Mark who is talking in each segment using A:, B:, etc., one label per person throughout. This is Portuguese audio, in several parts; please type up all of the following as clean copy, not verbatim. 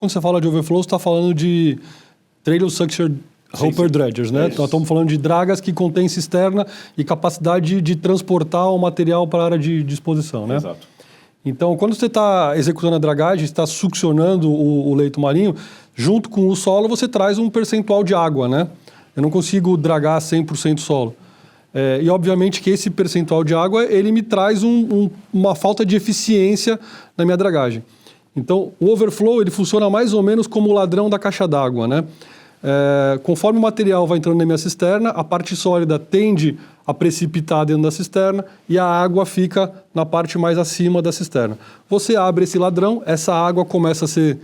A: Quando você fala de overflow, você está falando de trailer suction hopper dredgers, né? Então, estamos falando de dragas que contêm cisterna e capacidade de transportar o material para a área de disposição, né?
B: Exato.
A: Então, quando você está executando a dragagem, está succionando o leito marinho, junto com o solo você traz um percentual de água, né? Eu não consigo dragar 100% solo. E, obviamente, que esse percentual de água, ele me traz uma falta de eficiência na minha dragagem. Então, o overflow, ele funciona mais ou menos como o ladrão da caixa d'água, né? Conforme o material vai entrando na minha cisterna, a parte sólida tende a precipitar dentro da cisterna e a água fica na parte mais acima da cisterna. Você abre esse ladrão, essa água começa a ser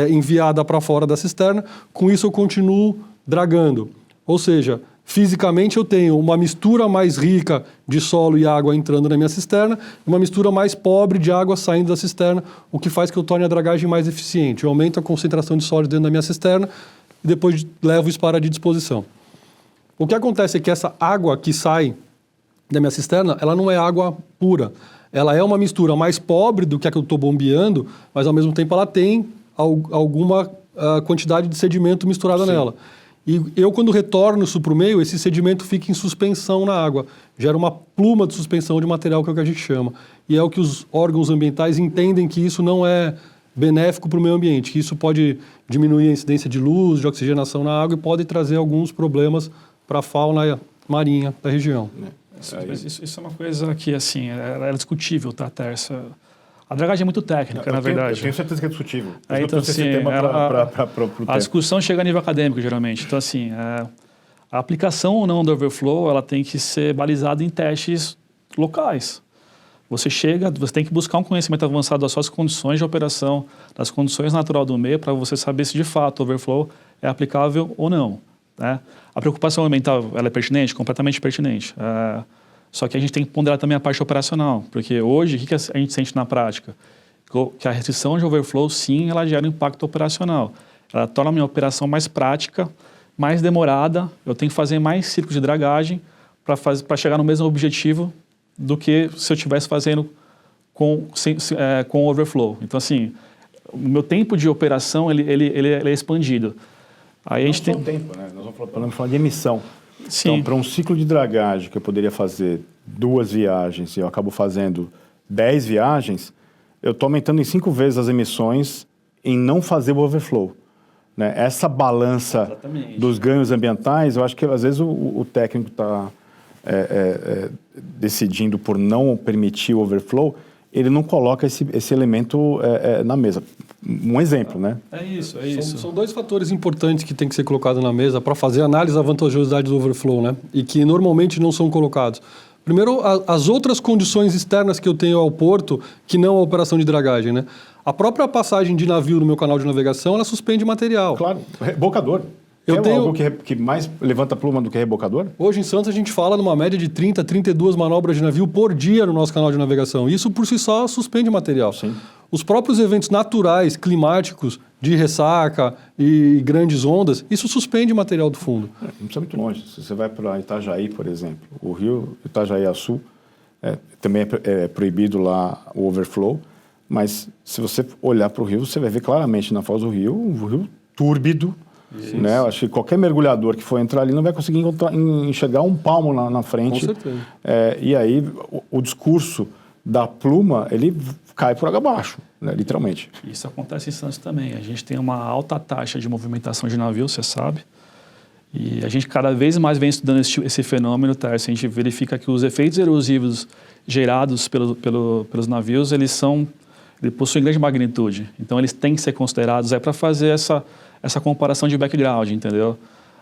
A: enviada para fora da cisterna, com isso eu continuo dragando. Ou seja, fisicamente eu tenho uma mistura mais rica de solo e água entrando na minha cisterna e uma mistura mais pobre de água saindo da cisterna, o que faz que eu torne a dragagem mais eficiente. Eu aumento a concentração de sólido dentro da minha cisterna e depois levo isso para a área de disposição. O que acontece é que essa água que sai da minha cisterna, ela não é água pura. Ela é uma mistura mais pobre do que a que eu estou bombeando, mas ao mesmo tempo ela tem alguma quantidade de sedimento misturada nela. E eu, quando retorno isso para o meio, esse sedimento fica em suspensão na água. Gera uma pluma de suspensão de material, que é o que a gente chama. E é o que os órgãos ambientais entendem que isso não é benéfico para o meio ambiente, que isso pode diminuir a incidência de luz, de oxigenação na água e pode trazer alguns problemas para a fauna marinha da região.
C: Isso é uma coisa que, assim, é discutível, tá, Tércio? A dragagem é muito técnica, na verdade.
B: Eu tenho certeza que é discutível.
C: Então, assim, a discussão chega a nível acadêmico, geralmente. Então, assim, a aplicação ou não do overflow, ela tem que ser balizada em testes locais. Você tem que buscar um conhecimento avançado das suas condições de operação, das condições naturais do meio, para você saber se, de fato, o overflow é aplicável ou não, né? A preocupação ambiental, ela é pertinente? Completamente pertinente. Só que a gente tem que ponderar também a parte operacional, porque hoje, o que a gente sente na prática? Que a restrição de overflow, sim, ela gera um impacto operacional. Ela torna a minha operação mais prática, mais demorada, eu tenho que fazer mais ciclos de dragagem para chegar no mesmo objetivo do que se eu estivesse fazendo com overflow. Então, assim, o meu tempo de operação, ele é expandido. Aí a gente tem
B: tempo, né? Nós vamos falar de emissão.
C: Sim.
B: Então, para um ciclo de dragagem que eu poderia fazer 2 viagens e eu acabo fazendo 10 viagens, eu estou aumentando em 5 vezes as emissões em não fazer o overflow, né? Essa balança dos ganhos ambientais, eu acho que às vezes o técnico está decidindo por não permitir o overflow, ele não coloca esse elemento na mesa. Um exemplo, né?
C: É isso.
A: São 2 fatores importantes que tem que ser colocados na mesa para fazer a análise da vantajosidade do overflow, né? E que normalmente não são colocados. Primeiro, as outras condições externas que eu tenho ao porto, que não a operação de dragagem, né? A própria passagem de navio no meu canal de navegação, ela suspende material.
B: Claro, rebocador. Algo que mais levanta pluma do que rebocador?
A: Hoje em Santos a gente fala numa média de 30, 32 manobras de navio por dia no nosso canal de navegação. Isso por si só suspende material.
B: Sim.
A: Os próprios eventos naturais, climáticos, de ressaca e grandes ondas, isso suspende material do fundo.
B: Não precisa muito longe. Se você vai para Itajaí, por exemplo, o rio Itajaí-Açu, também é proibido lá o overflow, mas se você olhar para o rio, você vai ver claramente na foz do rio, um rio túrbido, né? Eu acho que qualquer mergulhador que for entrar ali não vai conseguir enxergar um palmo na frente.
A: Com certeza.
B: E aí o discurso da pluma, ele cai por água abaixo, né? Literalmente.
C: Isso acontece em Santos também. A gente tem uma alta taxa de movimentação de navio, você sabe. E a gente cada vez mais vem estudando esse fenômeno, tá? A gente verifica que os efeitos erosivos gerados pelos navios, eles possuem grande magnitude. Então, eles têm que ser considerados para fazer essa comparação de background, entendeu?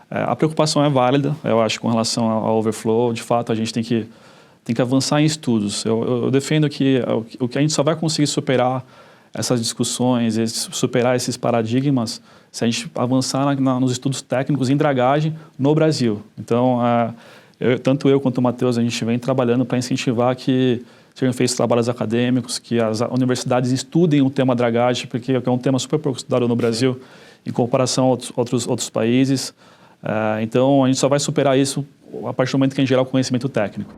C: A preocupação é válida, eu acho, com relação ao overflow. De fato, a gente tem que avançar em estudos. Eu defendo que o que a gente só vai conseguir superar essas discussões, superar esses paradigmas, se a gente avançar nos estudos técnicos em dragagem no Brasil. Então, tanto eu quanto o Matheus, a gente vem trabalhando para incentivar que sejam feitos trabalhos acadêmicos, que as universidades estudem o tema dragagem, porque é um tema super pouco estudado no Brasil, em comparação a outros países. Então, a gente só vai superar isso a partir do momento que a gente gerar o conhecimento técnico.